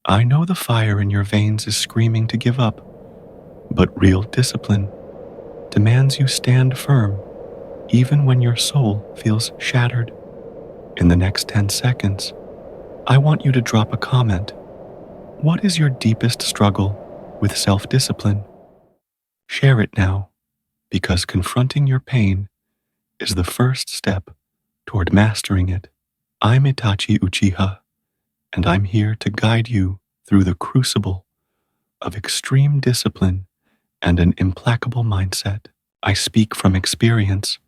I know the fire in your veins is screaming to give up, but real discipline demands you stand firm even when your soul feels shattered. In the next 10 seconds, I want you to drop a comment. What is your deepest struggle with self-discipline? Share it now, because confronting your pain is the first step toward mastering it. I'm Itachi Uchiha, and I'm here to guide you through the crucible of extreme discipline and an implacable mindset. I speak from experience.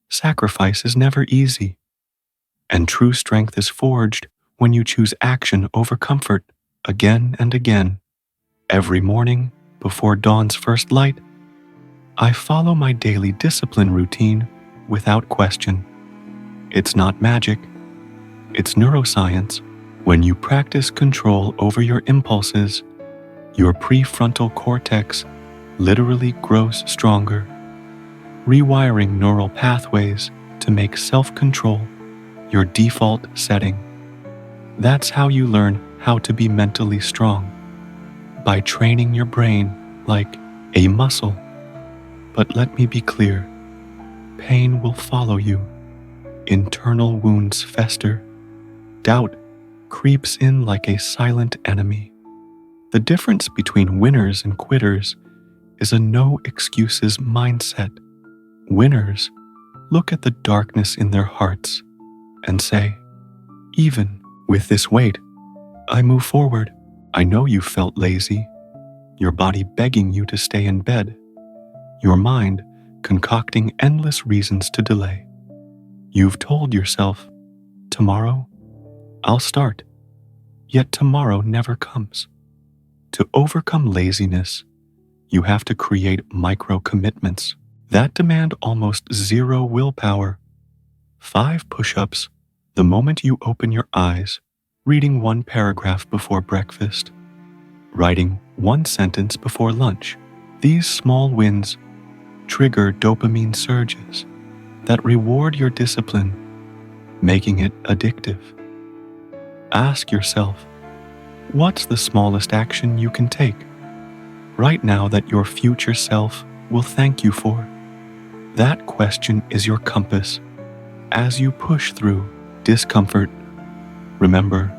Sacrifice is never easy, and true strength is forged when you choose action over comfort again and again. Every morning, before dawn's first light, I follow my daily discipline routine without question. It's not magic, it's neuroscience. When you practice control over your impulses, your prefrontal cortex literally grows stronger, rewiring neural pathways to make self-control your default setting. That's how you learn how to be mentally strong, by training your brain like a muscle. But let me be clear, pain will follow you. Internal wounds fester. Doubt creeps in like a silent enemy. The difference between winners and quitters is a no excuses mindset. Winners look at the darkness in their hearts and say, even with this weight, I move forward. I know you felt lazy, your body begging you to stay in bed, your mind concocting endless reasons to delay. You've told yourself, tomorrow, I'll start, yet tomorrow never comes. To overcome laziness, you have to create micro commitments that demand almost zero willpower. 5 push-ups the moment you open your eyes, reading 1 paragraph before breakfast, writing 1 sentence before lunch. These small wins trigger dopamine surges that reward your discipline, making it addictive. Ask yourself, what's the smallest action you can take right now that your future self will thank you for? That question is your compass as you push through discomfort. Remember,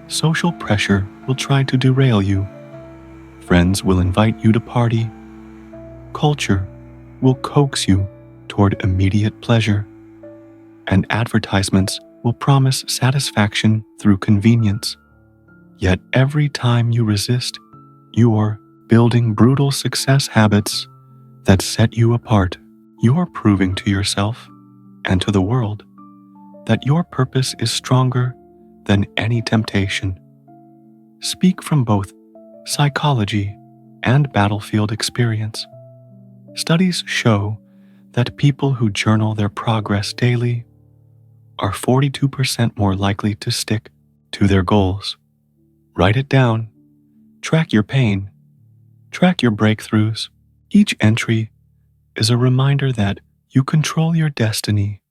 social pressure will try to derail you. Friends will invite you to party. Culture will coax you toward immediate pleasure. And advertisements will promise satisfaction through convenience. Yet every time you resist, you're building brutal success habits that set you apart. You're proving to yourself and to the world that your purpose is stronger than any temptation. Speak from both psychology and battlefield experience. Studies show that people who journal their progress daily are 42% more likely to stick to their goals. Write it down. Track your pain. Track your breakthroughs. Each entry is a reminder that you control your destiny,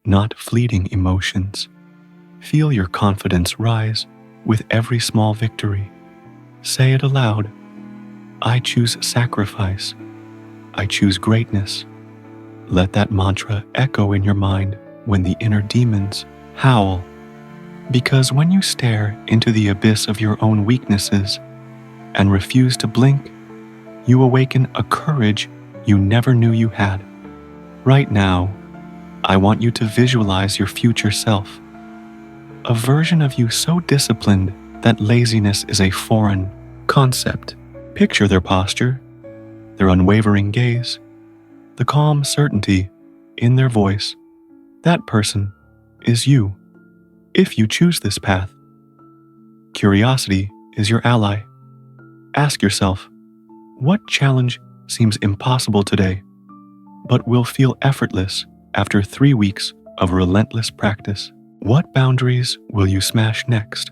not fleeting emotions. Feel your confidence rise with every small victory. Say it aloud. I choose sacrifice. I choose greatness. Let that mantra echo in your mind when the inner demons howl. Because when you stare into the abyss of your own weaknesses and refuse to blink, you awaken a courage you never knew you had. Right now, I want you to visualize your future self, a version of you so disciplined that laziness is a foreign concept. Picture their posture, their unwavering gaze, the calm certainty in their voice. That person is you, if you choose this path. Curiosity is your ally. Ask yourself, what challenge seems impossible today, but will feel effortless after 3 weeks of relentless practice? What boundaries will you smash next?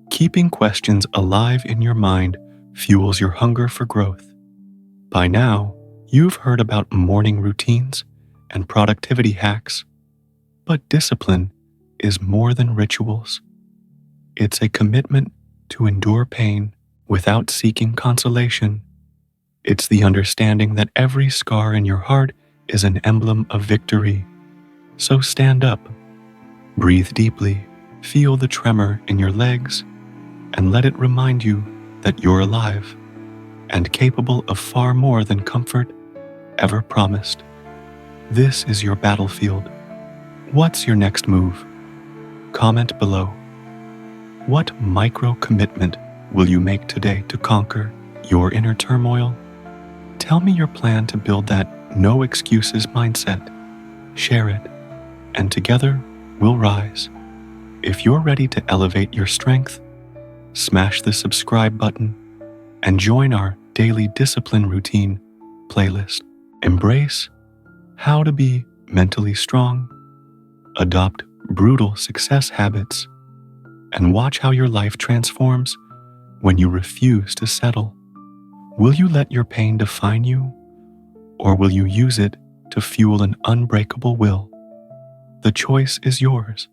Keeping questions alive in your mind fuels your hunger for growth. By now, you've heard about morning routines and productivity hacks, but discipline is more than rituals. It's a commitment to endure pain without seeking consolation. It's the understanding that every scar in your heart is an emblem of victory. So stand up, breathe deeply, feel the tremor in your legs, and let it remind you that you're alive and capable of far more than comfort ever promised. This is your battlefield. What's your next move? Comment below. What micro commitment will you make today to conquer your inner turmoil? Tell me your plan to build that no excuses mindset. Share it, and together we'll rise. If you're ready to elevate your strength, smash the subscribe button and join our daily discipline routine playlist. Embrace how to be mentally strong, adopt brutal success habits, and watch how your life transforms when you refuse to settle. Will you let your pain define you, or will you use it to fuel an unbreakable will? The choice is yours.